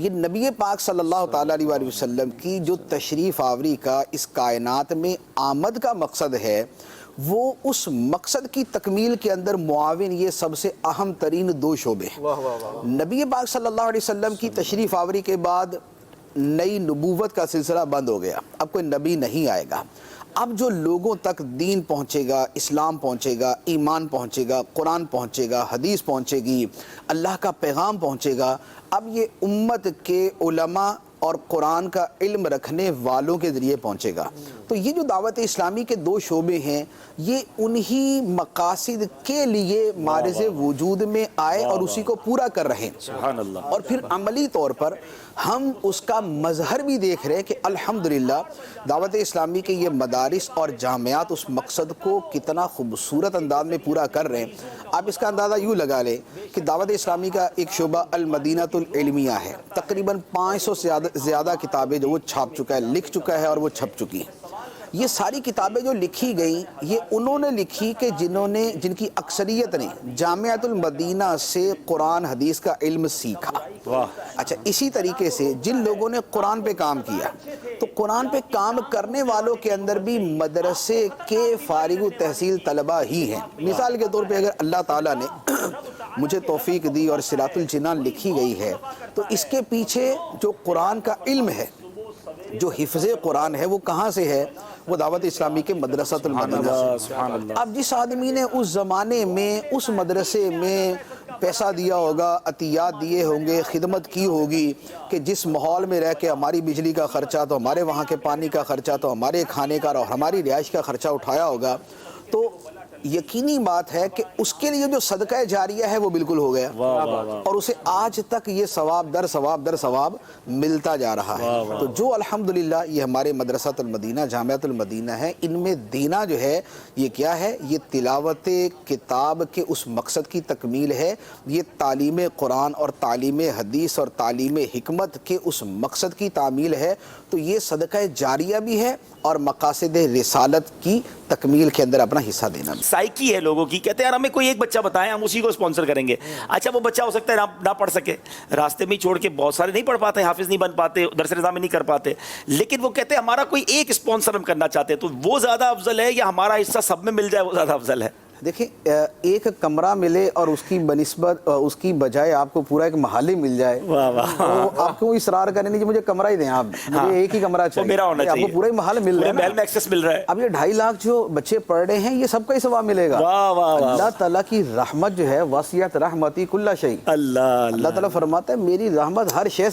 یہ نبی پاک صلی اللہ تعالیٰ علیہ وآلہ وسلم کی جو تشریف آوری کا اس کائنات میں آمد کا مقصد ہے، وہ اس مقصد کی تکمیل کے اندر معاون یہ سب سے اہم ترین دو شعبے ہیں۔ نبی پاک صلی اللہ علیہ وسلم کی تشریف آوری کے بعد نئی نبوت کا سلسلہ بند ہو گیا، اب کوئی نبی نہیں آئے گا۔ اب جو لوگوں تک دین پہنچے گا، اسلام پہنچے گا، ایمان پہنچے گا، قرآن پہنچے گا، حدیث پہنچے گی، اللہ کا پیغام پہنچے گا، اب یہ امت کے علماء اور قرآن کا علم رکھنے والوں کے ذریعے پہنچے گا۔ تو یہ جو دعوت اسلامی کے دو شعبے ہیں، یہ انہی مقاصد کے لیے معرض وجود میں آئے اور اسی کو پورا کر رہے ہیں۔ سبحان اللہ۔ اور پھر عملی طور پر ہم اس کا مظہر بھی دیکھ رہے ہیں کہ الحمدللہ دعوت اسلامی کے یہ مدارس اور جامعات اس مقصد کو کتنا خوبصورت انداز میں پورا کر رہے ہیں۔ آپ اس کا اندازہ یوں لگا لیں کہ دعوت اسلامی کا ایک شعبہ المدینہ العلمیہ ہے، تقریباً 500 سے زیادہ کتابیں جو وہ چھاپ چکا ہے، لکھ چکا ہے اور وہ چھپ چکی ہیں۔ یہ ساری کتابیں جو لکھی گئیں یہ انہوں نے لکھی کہ جن کی اکثریت نے جامعۃ المدینہ سے قرآن حدیث کا علم سیکھا۔ اچھا، اسی طریقے سے جن لوگوں نے قرآن پہ کام کیا، تو قرآن پہ کام کرنے والوں کے اندر بھی مدرسے کے فارغ التحصیل طلبہ ہی ہیں۔ مثال کے طور پہ اگر اللہ تعالیٰ نے مجھے توفیق دی اور صراط الجنان لکھی گئی ہے، تو اس کے پیچھے جو قرآن کا علم ہے، جو حفظ قرآن ہے، وہ کہاں سے ہے؟ وہ دعوت اسلامی کے مدرسۃ المدینہ سے۔ اب جس آدمی نے اس زمانے میں اس مدرسے میں پیسہ دیا ہوگا، عطیات دیے ہوں گے، خدمت کی ہوگی، کہ جس ماحول میں رہ کے ہماری بجلی کا خرچہ تو ہمارے وہاں کے پانی کا خرچہ تو ہمارے کھانے کا اور ہماری رہائش کا خرچہ اٹھایا ہوگا، تو یقینی بات ہے کہ اس کے لیے جو صدقہ جاریہ ہے وہ بالکل ہو گیا، اور اسے آج تک یہ ثواب در ثواب در ثواب ملتا جا رہا ہے۔ تو جو الحمدللہ یہ ہمارے مدرسۃ المدینہ، جامعۃ المدینہ ہے، ان میں دینا جو ہے یہ کیا ہے؟ یہ تلاوت کتاب کے اس مقصد کی تکمیل ہے، یہ تعلیم قرآن اور تعلیم حدیث اور تعلیم حکمت کے اس مقصد کی تعمیل ہے۔ تو یہ صدقہ جاریہ بھی ہے اور مقاصد رسالت کی تکمیل کے اندر اپنا حصہ دینا بھی۔ سائیکی ہے لوگوں کی، کہتے ہیں یار ہمیں کوئی ایک بچہ بتائیں، ہم اسی کو اسپانسر کریں گے۔ اچھا، وہ بچہ ہو سکتا ہے نہ پڑھ سکے، راستے میں ہی چھوڑ کے بہت سارے نہیں پڑھ پاتے، حافظ نہیں بن پاتے، درس نظام میں نہیں کر پاتے، لیکن وہ کہتے ہیں ہمارا کوئی ایک اسپانسر ہم کرنا چاہتے ہیں، تو وہ زیادہ افضل ہے یا ہمارا حصہ سب میں مل جائے وہ زیادہ افضل ہے؟ دیکھیں، ایک کمرہ ملے اور اس کی بنسبت اس کی بجائے آپ کو پورا ایک محلے مل جائے، تو آپ کیوں اصرار کریں کہ مجھے کمرہ ہی دیں، آپ مجھے ایک ہی کمرہ چاہیے، میرا ہونا چاہیے، آپ کو پورا ہی محل مل رہا ہے، محل میں ایکسس مل رہا ہے۔ اب یہ 2.5 لاکھ جو بچے پڑھ رہے ہیں، یہ سب کا ہی ثواب ملے گا۔ اللہ تعالیٰ کی رحمت جو ہے، وسعت رحمتی کل شیء، اللہ تعالیٰ فرماتا ہے میری رحمت ہر شے